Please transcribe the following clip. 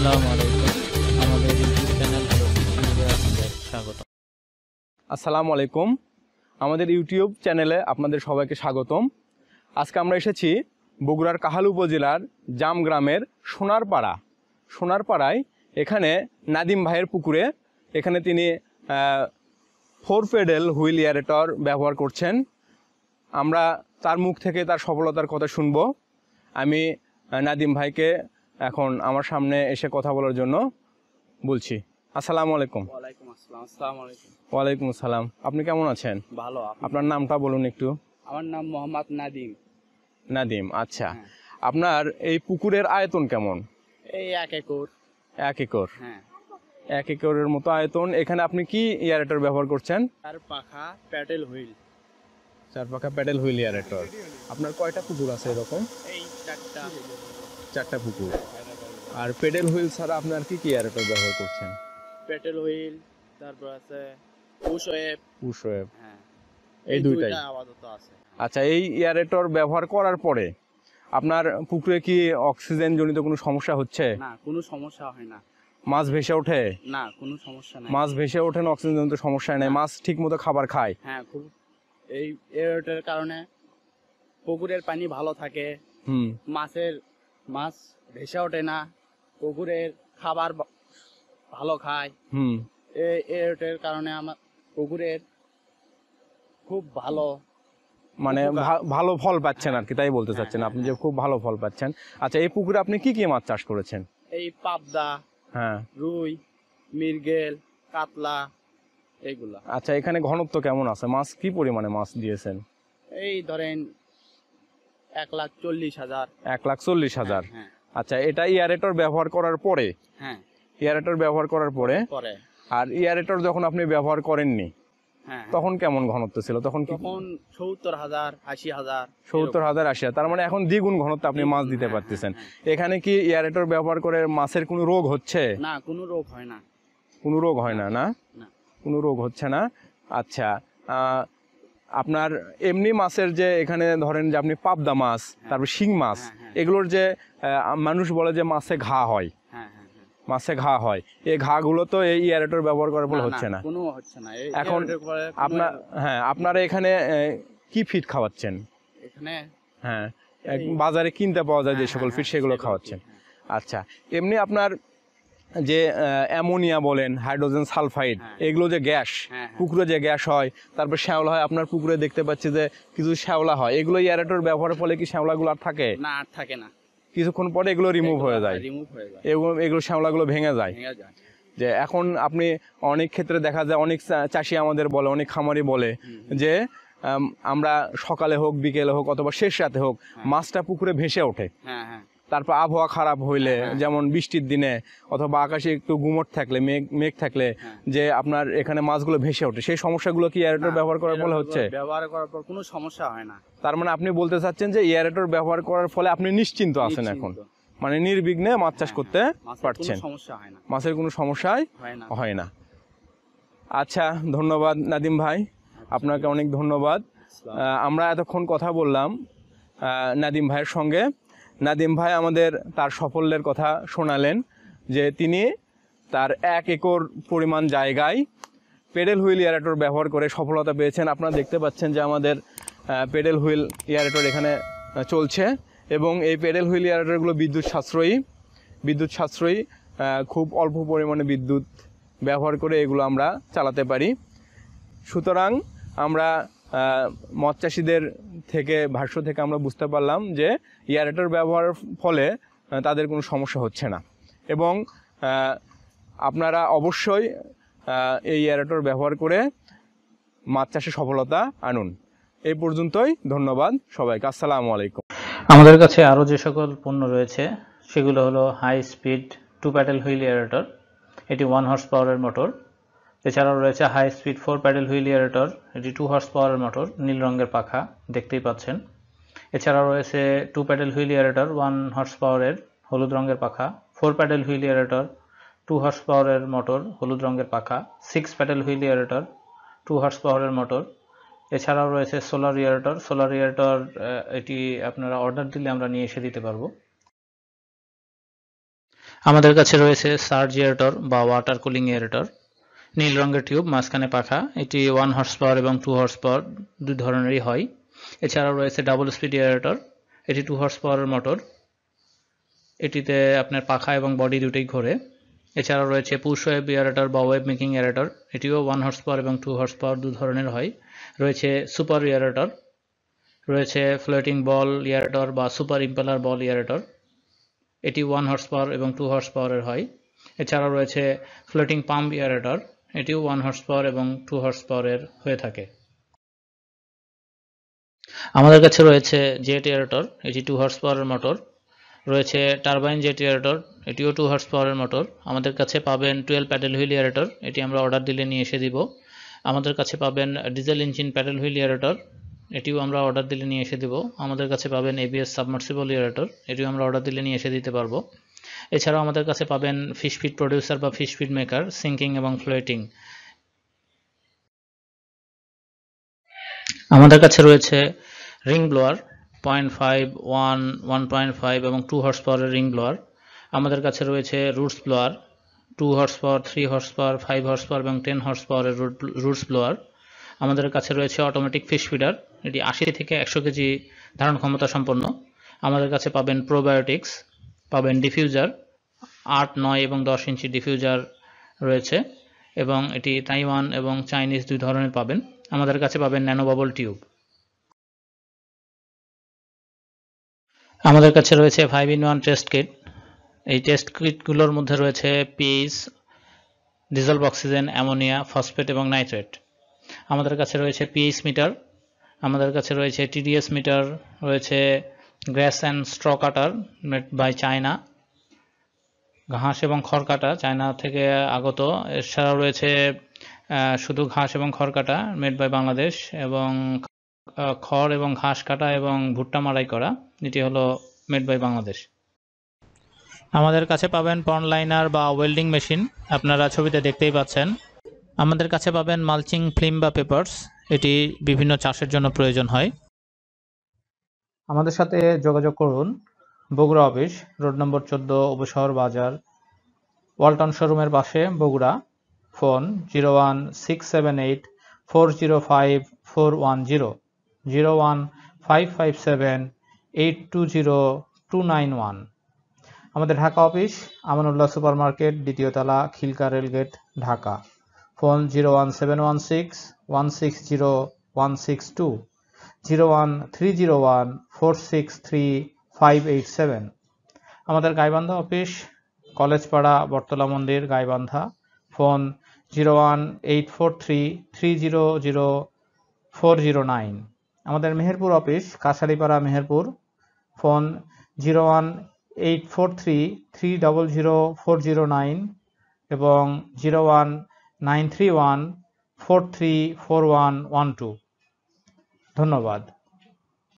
আসসালামু আলাইকুম। আমাদের ইউটিউব চ্যানেল আপনাদের স্বাগত। আসসালামু আলাইকুম। আমাদের ইউটিউব চ্যানেলে আপনাদের সবাইকে স্বাগতম। আজকে আমরা এসেছি বগুড়ার কাহাল উপজেলার জাম গ্রামের সোনারপাড়ায়। এখানে নাদিম ভাইয়ের পুকুরে এখানে তিনি 4 প্যাডেল হুইল এয়ারেটর ব্যবহার করছেন। আমরা তার মুখ থেকে তার সফলতার কথা শুনব। আমি নাদিম ভাইকে এখন আমার সামনে এসে কথা বলার জন্য বলছি। আসসালামু আলাইকুম। ওয়ালাইকুম আসসালাম। আসসালামু আলাইকুম। ওয়ালাইকুম আসসালাম। আপনি কেমন আছেন? ভালো। আপনার নামটা বলুন একটু। আমার নাম মোহাম্মদ নাদিম। নাদিম, আচ্ছা। আপনার এই পুকুরের আয়তন কেমন? এই 1 একর। 1 একর। হ্যাঁ, 1 একরের মতো আয়তন। এখানে আপনি কি এয়ারেটর ব্যবহার করছেন? 4 পাখা প্যাডেল হুইল। 4 পাখা প্যাডেল হুইল এয়ারেটর। আপনার কয়টা পুকুর আছে এরকম? এই 4টা পুকুর। আর প্যাডেল হুইল ছাড়া আপনার কি কি এয়ারেটর ব্যবহার করছেন? প্যাডেল হুইল, তারপর আছে পুশ ওয়েভ। হ্যাঁ, এই দুইটাই আপাতত আছে। আচ্ছা, এই এয়ারেটর ব্যবহার করার পরে আপনার পুকুরে কি অক্সিজেন জনিত কোনো সমস্যা হচ্ছে? না, কোনো সমস্যা হয় না। মাছ ভেসে ওঠে? না, কোনো সমস্যা নাই। মাছ ভেসে ওঠে না, অক্সিজেন জনিত সমস্যা নেই? মাছ ঠিক মতো খাবার খায়? হ্যাঁ, খুব এই এয়ারটের কারণে পুকুরের পানি ভালো থাকে। মাছ ভেসে ওঠে না, পুকুরের খাবার ভালো খায়। এই এয়ারটের কারণে আমার পুকুরের খুব ভালো, মানে ভালো ফল পাচ্ছেন আর কি, তাই বলতে চাচ্ছেন আপনি যে খুব ভালো ফল পাচ্ছেন। আচ্ছা, এই পুকুরে আপনি কি কি মাছ চাষ করেছেন? এই পাবদা, রুই, মৃগেল, কাতলা, এইগুলা। আচ্ছা, এখানে ঘনত্ব কেমন আছে? মাছ কি পরিমাণে মাছ দিয়েছেন? এই ধরেন 1,40,000। 1,40,000। আচ্ছা, এটা এয়ারেটর ব্যবহার করার পরে? হ্যাঁ, এয়ারেটর ব্যবহার করার পরে। আর এয়ারেটর যখন আপনি ব্যবহার করেননি তখন কেমন ঘনত্ব ছিল? তখন 70,000, 80,000। 70,000, 80,000। তার মানে এখন দ্বিগুণ ঘনত্ব আপনি মাছ দিতে পারতেছেন। এখানে কি এয়ারেটর ব্যবহার করে মাছের কোনো রোগ হচ্ছে? না, কোনো রোগ হয় না। কোনো রোগ হয় না? না, কোনো রোগ হচ্ছে না। আচ্ছা, আপনার এমনি মাছের যে এখানে ধরেন যে আপনি পাবদা মাছ, তারপর শিং মাছ, এগুলোর যে মানুষ বলে যে মাছে ঘা হয়, মাছে ঘা হয়, এই ঘাগুলো তো এই এয়ারেটর ব্যবহার করার ফলে হচ্ছে না? কোনো হচ্ছে না। এখন আপনারা এখানে কি ফিড খাওয়াচ্ছেন? এখানে বাজারে কিনতে পাওয়া যায় যে সকল ফিড, সেগুলো খাওয়াচ্ছেন। আচ্ছা, এমনি আপনার যে অ্যামোনিয়া বলেন, হাইড্রোজেন সালফাইড, এগুলো যে গ্যাস, পুকুরে যে গ্যাস হয়, তারপর শ্যাওলা হয়, আপনার পুকুরে দেখতে পাচ্ছি যে কিছু শ্যাওলা হয়, এগুলো এয়ারেটর ব্যবহারের ফলে কি শ্যাওলাগুলো আর থাকে? না, আর থাকে না। কিছুক্ষণ পরে এগুলো রিমুভ হয়ে যায়, এগুলো শ্যাওলাগুলো ভেঙে যায়। যে এখন আপনি অনেক ক্ষেত্রে দেখা যায়, অনেক চাষি আমাদের বলে, অনেক খামারি বলে যে আমরা সকালে হোক, বিকেলে হোক, অথবা শেষ রাতে হোক, মাছটা পুকুরে ভেসে ওঠে। তারপর আবহাওয়া খারাপ হইলে, যেমন বৃষ্টির দিনে অথবা আকাশে একটু গুমট থাকলে, মেঘ থাকলে, যে আপনার এখানে মাছগুলো ভেসে ওঠে। সেই সমস্যাগুলো কি এয়ারেটর ব্যবহার করার ফলে হচ্ছে? ব্যবহার করার পর কোনো সমস্যা হয় না। তার মানে আপনি বলতে চাচ্ছেন যে এয়ারেটর ব্যবহার করার ফলে আপনি নিশ্চিন্ত আছেন এখন, মানে নির্বিঘ্নে মাছ চাষ করতে পারছেন, মাছের কোনো সমস্যাই হয় না। আচ্ছা, ধন্যবাদ নাদিম ভাই, আপনাকে অনেক ধন্যবাদ। আমরা এতক্ষণ কথা বললাম নাদিম ভাইয়ের সঙ্গে। নাদিম ভাই আমাদের তার সাফল্যের কথা শোনালেন যে তিনি তার 1 একর পরিমাণ জায়গায় প্যাডেল হুইল এয়ারেটর ব্যবহার করে সফলতা পেয়েছেন। আপনারা দেখতে পাচ্ছেন যে আমাদের প্যাডেল হুইল এয়ারেটর এখানে চলছে, এবং এই প্যাডেল হুইল এয়ারেটরগুলো বিদ্যুৎ সাশ্রয়ী, খুব অল্প পরিমাণে বিদ্যুৎ ব্যবহার করে এগুলো আমরা চালাতে পারি। সুতরাং আমরা মৎস্য চাষিদের ভাষ্য থেকে আমরা বুঝতে পারলাম যে এয়ারেটর ব্যবহারের ফলে তাদের কোনো সমস্যা হচ্ছে না, এবং আপনারা অবশ্যই এই এয়ারেটর ব্যবহার করে মাছ চাষে সফলতা আনুন। এই পর্যন্তই, ধন্যবাদ সবাইকে। আসসালামু আলাইকুম। আমাদের কাছে আরও যে সকল পণ্য রয়েছে সেগুলো হলো high speed 2 paddle wheel aerator, এটি 1 হর্স পাওয়ারের মোটর। এছাড়াও রয়েছে high speed 4 paddle wheel aerator, এটি 2 হর্স পাওয়ারের মোটর, নীল রঙের পাখা, দেখতেই পাচ্ছেন। এছাড়াও রয়েছে 2 প্যাডেল হুইল এয়ারেটর, 1 হর্স পাওয়ারের, হলুদ রঙের পাখা। 4 প্যাডেল হুইল এয়ারেটর, 2 হর্স পাওয়ারের মোটর, হলুদ রঙের পাখা। 6 প্যাডেল হুইল এয়ারেটর, 2 হর্স পাওয়ারের মোটর। এছাড়াও রয়েছে সোলার এয়ারেটর, এটি আপনারা অর্ডার দিলে আমরা নিয়ে এসে দিতে পারবো। আমাদের কাছে রয়েছে সার্জ এয়ারেটর বা ওয়াটার কুলিং এয়ারেটর, নীল রঙের টিউব, মাঝখানে পাখা। এটি 1 হর্স পাওয়ার এবং 2 হর্স পাওয়ার দুই ধরনেরই হয়। এছাড়াও রয়েছে ডাবল স্পিড এয়ারেটর, এটি 2 হর্স পাওয়ারের মোটর, এটিতে আপনার পাখা এবং বডি দুটোই ঘোরে। এছাড়াও রয়েছে পুশ ওয়েভ এয়ারেটর বা ওয়েভ মেকিং এয়ারেটর, এটিও 1 হর্স পাওয়ার এবং 2 হর্স পাওয়ার দু ধরনের হয়। রয়েছে সুপার এয়ারেটর, রয়েছে ফ্লোটিং বল এয়ারেটর বা সুপার ইম্পেলার বল এয়ারেটর, এটি 1 হর্স পাওয়ার এবং 2 হর্স পাওয়ারের হয়। এছাড়াও রয়েছে ফ্লোটিং পাম্প এয়ারেটর, এটিও 1 হর্স পাওয়ার এবং 2 হর্স পাওয়ারের হয়ে থাকে। আমাদের কাছে রয়েছে জেট এয়ারেটর, এটি 2 হর্স পাওয়ারের মোটর। রয়েছে টারবাইন জেট এয়ারেটর, এটিও 2 হর্স পাওয়ারের মোটর। আমাদের কাছে পাবেন 12 প্যাডেল হুইল এয়ারেটর, এটি আমরা অর্ডার দিলে নিয়ে এসে দিব। আমাদের কাছে পাবেন diesel engine pedal wheel aerator, এটিও আমরা অর্ডার দিলে নিয়ে এসে দিব। আমাদের কাছে পাবেন এবিএস সাবমার্সিবল এয়ারেটর, এটিও আমরা অর্ডার দিলে নিয়ে এসে দিতে পারবো। এছাড়াও আমাদের কাছে পাবেন ফিশ ফিড প্রডিউসার বা ফিশ ফিড মেকার, সিঙ্কিং এবং ফ্লোটিং। আমাদের কাছে রয়েছে রিং ব্লোয়ার 0.5, 1, 1.5 এবং 2 হর্স পাওয়ারের রিং ব্লোয়ার। আমাদের কাছে রয়েছে roots blower 2 horse power, 3 horse power, 5 horse power এবং 10 হর্স পাওয়ারের রুটস ব্লোয়ার। আমাদের কাছে রয়েছে অটোমেটিক ফিশ ফিডার, এটি 80 থেকে 100 কেজি ধারণ ক্ষমতা সম্পন্ন। আমাদের কাছে পাবেন প্রোবায়োটিক্স, পাবেন ডিফিউজার 8, 9 এবং 10 ইঞ্চি ডিফিউজার রয়েছে এবং এটি তাইওয়ান এবং চাইনিজ দুই ধরনের পাবেন। আমাদের কাছে পাবেন ন্যানো বাবল টিউব। আমাদের কাছে রয়েছে 5-in-1 টেস্ট কিট। এই টেস্ট কিটগুলোর মধ্যে রয়েছে pH, dissolved oxygen, ammonia, phosphate এবং নাইট্রেট। আমাদের কাছে রয়েছে পিএইচ মিটার, আমাদের কাছে রয়েছে টিডিএস মিটার, রয়েছে grass and straw cutter made by China, ঘাস এবং খড় কাটা চায়না থেকে আগত। এছাড়াও রয়েছে শুধু ঘাস এবং খড় কাটা মেড বাই বাংলাদেশ, এবং খড় এবং ঘাস কাটা এবং ভুট্টা মাড়াই করা, এটি হলো মেড বাই বাংলাদেশ। আমাদের কাছে পাবেন পন্ড লাইনার বা ওয়েল্ডিং মেশিন, আপনারা ছবিতে দেখতেই পাচ্ছেন। আমাদের কাছে পাবেন মালচিং ফিল্ম বা পেপারস, এটি বিভিন্ন চাষের জন্য প্রয়োজন হয়। আমাদের সাথে যোগাযোগ করুন Bogura office, road number 14, Upashahar বাজার, ওয়ালটন শোরুমের পাশে, বগুড়া। ফোন 01678405410, 01557820291। আমাদের Dhaka office Amanullah super market, 2য় তলা, খিলকা রেলগেট, ঢাকা। ফোন 01716160162, 01301463587। আমাদের গাইবান্ধা অফিস কলেজপাড়া, বটতলা মন্দির, গাইবান্ধা। ফোন 01843000409। আমাদের মেহেরপুর অফিস কাছারিপাড়া, মেহেরপুর। ফোন 01843300409 এবং 01931434112। ধন্যবাদ।